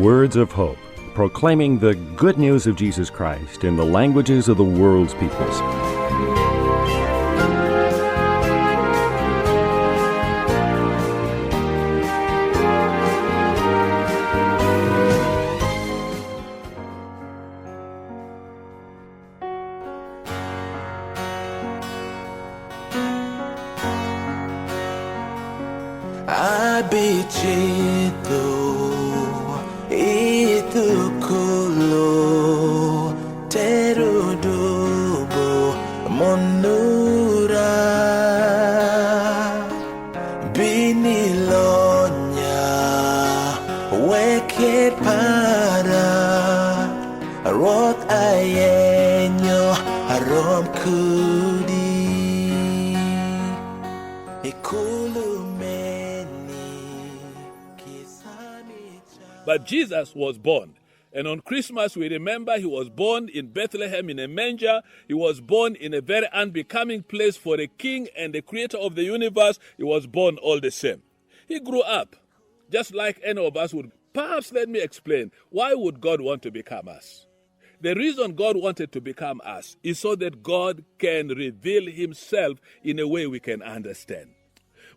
words of hope, proclaiming the good news of Jesus Christ in the languages of the world's peoples. Abicito itukulo terudubo monura binilonya weke para roth ayenyo arom kudi But Jesus was born. And on Christmas, we remember he was born in Bethlehem in a manger. He was born in a very unbecoming place for a king and the creator of the universe. He was born all the same. He grew up, just like any of us would. Perhaps let me explain, why would God want to become us? The reason God wanted to become us is so that God can reveal himself in a way we can understand.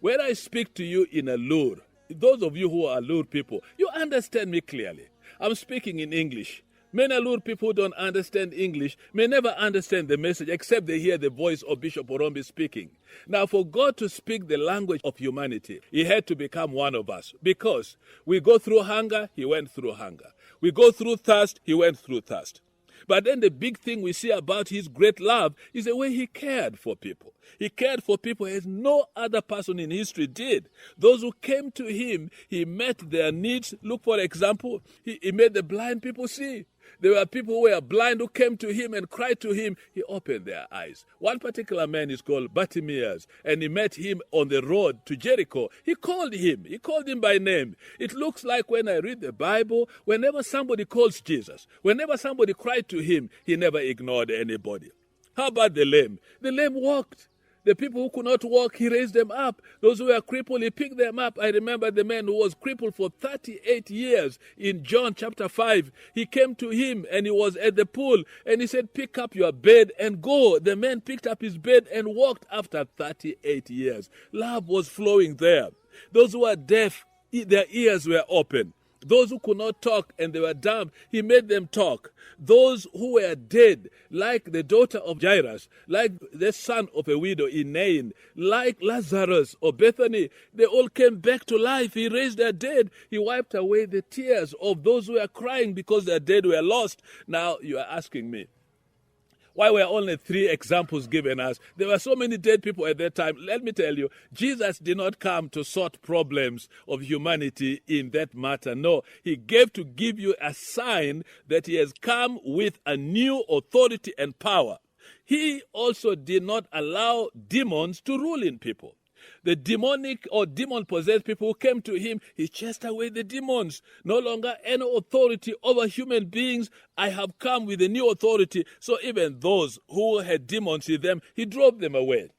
When I speak to you in Alur, those of you who are Alur people, you understand me clearly. I'm speaking in English. Many Alur people who don't understand English may never understand the message except they hear the voice of Bishop Orombi speaking. Now, for God to speak the language of humanity, he had to become one of us. Because we go through hunger, he went through hunger. We go through thirst, he went through thirst. But then the big thing we see about his great love is the way he cared for people. He cared for people as no other person in history did. Those who came to him, he met their needs. Look, for example, he made the blind people see. There were people who were blind who came to him and cried to him. He opened their eyes. One particular man is called Bartimaeus, and he met him on the road to Jericho. He called him by name. It looks like when I read the Bible, whenever somebody calls Jesus, whenever somebody cried to him, he never ignored anybody. How about the lame? The lame walked. The people who could not walk, he raised them up. Those who were crippled, he picked them up. I remember the man who was crippled for 38 years in John chapter 5. He came to him and he was at the pool and he said, pick up your bed and go. The man picked up his bed and walked after 38 years. Love was flowing there. Those who were deaf, their ears were open. Those who could not talk and they were dumb, he made them talk. Those who were dead, like the daughter of Jairus, like the son of a widow in Nain, like Lazarus or Bethany, they all came back to life. He raised their dead. He wiped away the tears of those who were crying because their dead were lost. Now you are asking me, why were only 3 examples given us? There were so many dead people at that time. Let me tell you, Jesus did not come to sort problems of humanity in that matter. No, he gave to give you a sign that he has come with a new authority and power. He also did not allow demons to rule in people. The demonic or demon-possessed people who came to him, he chased away the demons. No longer any authority over human beings. I have come with a new authority. So even those who had demons in them, he drove them away.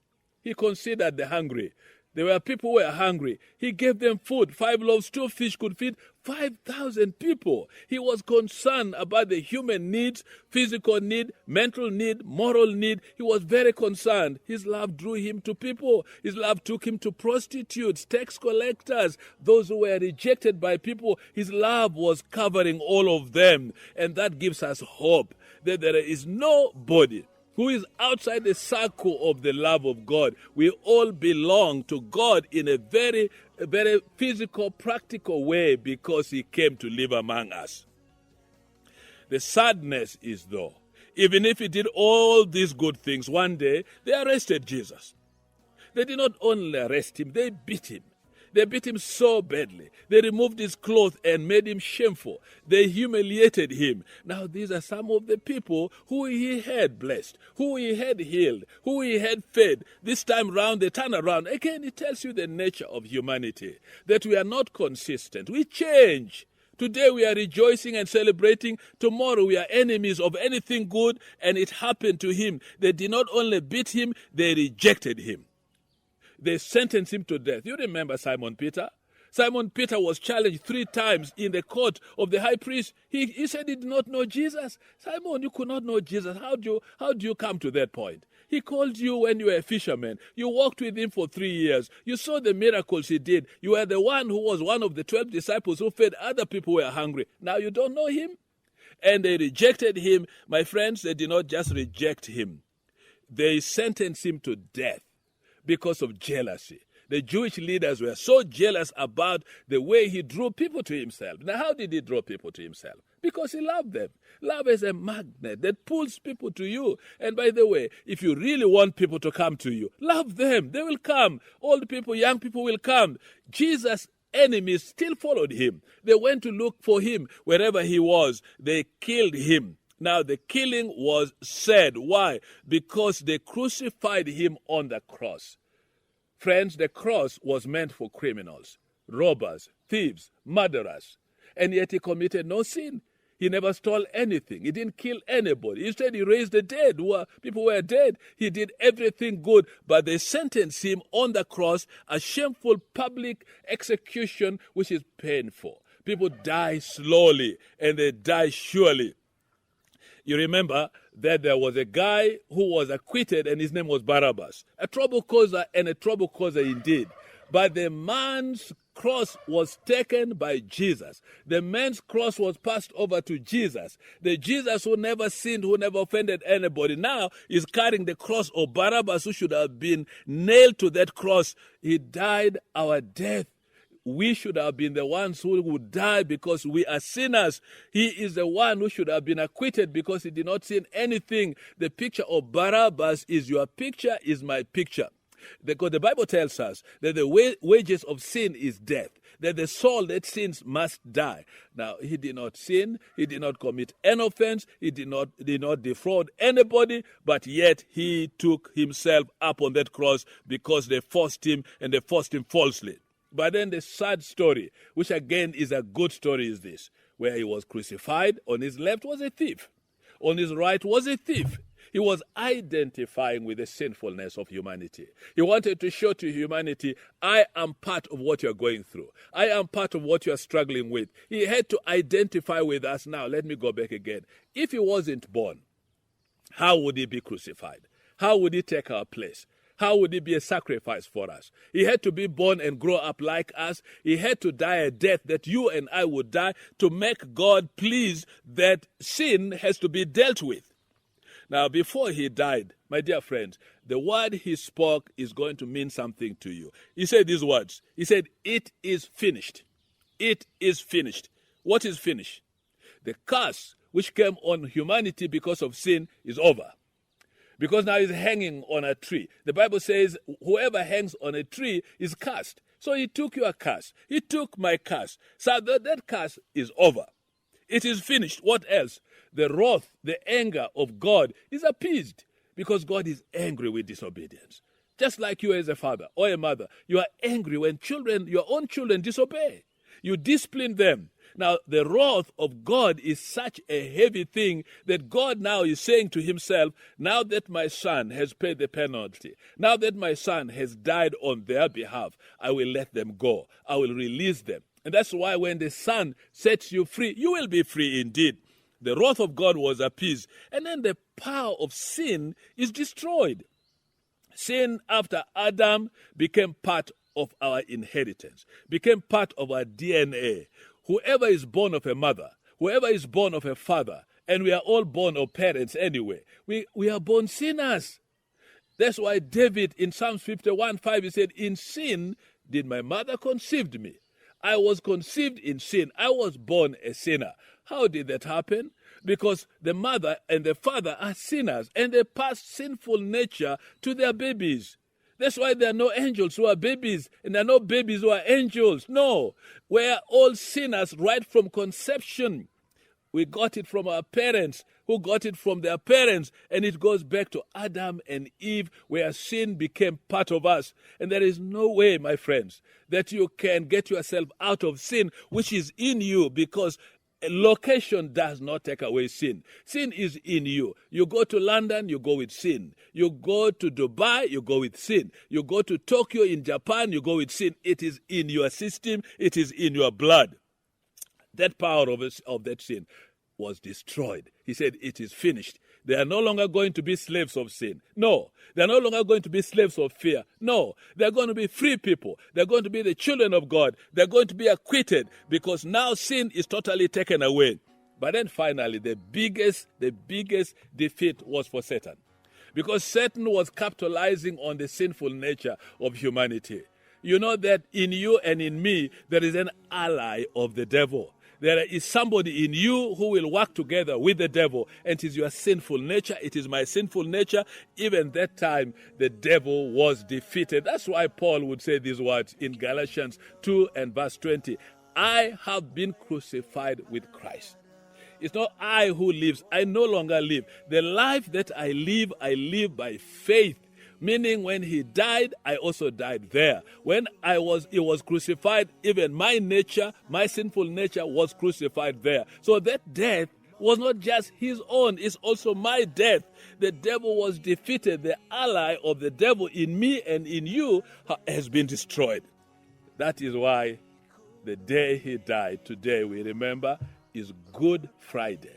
He considered the hungry. There were people who were hungry. He gave them food. 5 loaves, 2 fish could feed 5,000 people. He was concerned about the human needs, physical need, mental need, moral need. He was very concerned. His love drew him to people. His love took him to prostitutes, tax collectors, those who were rejected by people. His love was covering all of them. And that gives us hope that there is nobody who is outside the circle of the love of God. We all belong to God in a very physical, practical way because he came to live among us. The sadness is, though, even if he did all these good things, one day they arrested Jesus. They did not only arrest him, they beat him. They beat him so badly. They removed his clothes and made him shameful. They humiliated him. Now, these are some of the people who he had blessed, who he had healed, who he had fed. This time round, they turn around. Again, it tells you the nature of humanity, that we are not consistent. We change. Today we are rejoicing and celebrating. Tomorrow we are enemies of anything good, and it happened to him. They did not only beat him, they rejected him. They sentenced him to death. You remember Simon Peter? Simon Peter was challenged 3 times in the court of the high priest. He said he did not know Jesus. Simon, you could not know Jesus. How do you come to that point? He called you when you were a fisherman. You walked with him for 3 years. You saw the miracles he did. You were the one who was one of the 12 disciples who fed other people who were hungry. Now you don't know him? And they rejected him. My friends, they did not just reject him. They sentenced him to death because of jealousy. The Jewish leaders were so jealous about the way he drew people to himself. Now, how did he draw people to himself? Because he loved them. Love is a magnet that pulls people to you. And by the way, if you really want people to come to you, love them. They will come. Old people, young people will come. Jesus' enemies still followed him. They went to look for him wherever he was. They killed him. Now, the killing was sad. Why? Because they crucified him on the cross. Friends, the cross was meant for criminals, robbers, thieves, murderers. And yet he committed no sin. He never stole anything. He didn't kill anybody. Instead, he raised the dead. People were dead. He did everything good. But they sentenced him on the cross, a shameful public execution, which is painful. People die slowly, and they die surely. You remember that there was a guy who was acquitted, and his name was Barabbas, a trouble causer and a trouble causer indeed. But the man's cross was taken by Jesus. The man's cross was passed over to Jesus. The Jesus who never sinned, who never offended anybody, now is carrying the cross of Barabbas, who should have been nailed to that cross. He died our death. We should have been the ones who would die because we are sinners. He is the one who should have been acquitted because he did not sin anything. The picture of Barabbas is your picture, is my picture. Because the Bible tells us that the wages of sin is death, that the soul that sins must die. Now, he did not sin, he did not commit an offense, he did not defraud anybody, but yet he took himself up on that cross because they forced him, and they forced him falsely. But then the sad story, which again is a good story, is this, where he was crucified. On his left was a thief. On his right was a thief. He was identifying with the sinfulness of humanity. He wanted to show to humanity, I am part of what you're going through. I am part of what you're struggling with. He had to identify with us. Now, let me go back again. If he wasn't born, how would he be crucified? How would he take our place? How would he be a sacrifice for us? He had to be born and grow up like us. He had to die a death that you and I would die to make God pleased that sin has to be dealt with. Now, before he died, my dear friends, the word he spoke is going to mean something to you. He said these words. He said, it is finished. It is finished. What is finished? The curse which came on humanity because of sin is over. Because now he's hanging on a tree. The Bible says whoever hangs on a tree is cursed. So he took your curse. He took my curse. So that curse is over. It is finished. What else? The wrath, the anger of God is appeased because God is angry with disobedience. Just like you as a father or a mother, you are angry when your own children disobey. You discipline them. Now, the wrath of God is such a heavy thing that God now is saying to himself, now that my son has paid the penalty, now that my son has died on their behalf, I will let them go. I will release them. And that's why when the son sets you free, you will be free indeed. The wrath of God was appeased. And then the power of sin is destroyed. Sin after Adam became part of our inheritance, became part of our DNA. Whoever is born of a mother, whoever is born of a father, and we are all born of parents anyway, we are born sinners. That's why David in Psalms 51:5, he said, in sin did my mother conceive me. I was conceived in sin. I was born a sinner. How did that happen? Because the mother and the father are sinners, and they pass sinful nature to their babies. That's why there are no angels who are babies, and there are no babies who are angels. No, we're all sinners right from conception. We got it from our parents, who got it from their parents, and it goes back to Adam and Eve, where sin became part of us. And there is no way, my friends, that you can get yourself out of sin, which is in you, because Location does not take away sin. Sin is in you. You go to London, you go with sin. You go to Dubai, you go with sin. You go to Tokyo in Japan, you go with sin. It is in your system. It is in your blood. That power of that sin was destroyed. He said, it is finished. They are no longer going to be slaves of sin. No. They are no longer going to be slaves of fear. No. They are going to be free people. They are going to be the children of God. They are going to be acquitted because now sin is totally taken away. But then finally, the biggest defeat was for Satan. Because Satan was capitalizing on the sinful nature of humanity. You know that in you and in me, there is an ally of the devil. There is somebody in you who will work together with the devil, and it is your sinful nature. It is my sinful nature. Even that time, the devil was defeated. That's why Paul would say these words in Galatians 2 and verse 20. I have been crucified with Christ. It's not I who lives. I no longer live. The life that I live by faith. Meaning when he died, I also died there. When he was crucified, even my nature, my sinful nature was crucified there. So that death was not just his own, it's also my death. The devil was defeated. The ally of the devil in me and in you has been destroyed. That is why the day he died, today we remember, is Good Friday.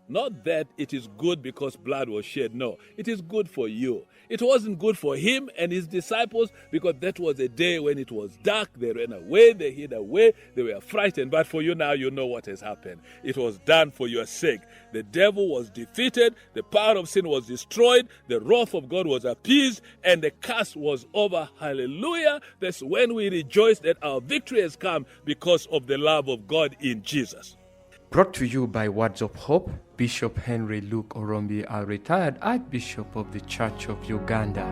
Not that it is good because blood was shed. No, it is good for you. It wasn't good for him and his disciples because that was a day when it was dark. They ran away, they hid away, they were frightened. But for you now, you know what has happened. It was done for your sake. The devil was defeated, the power of sin was destroyed, the wrath of God was appeased, and the curse was over. Hallelujah. That's when we rejoice that our victory has come because of the love of God in Jesus. Brought to you by Words of Hope, Bishop Henry Luke Orombi, a retired Archbishop of the Church of Uganda.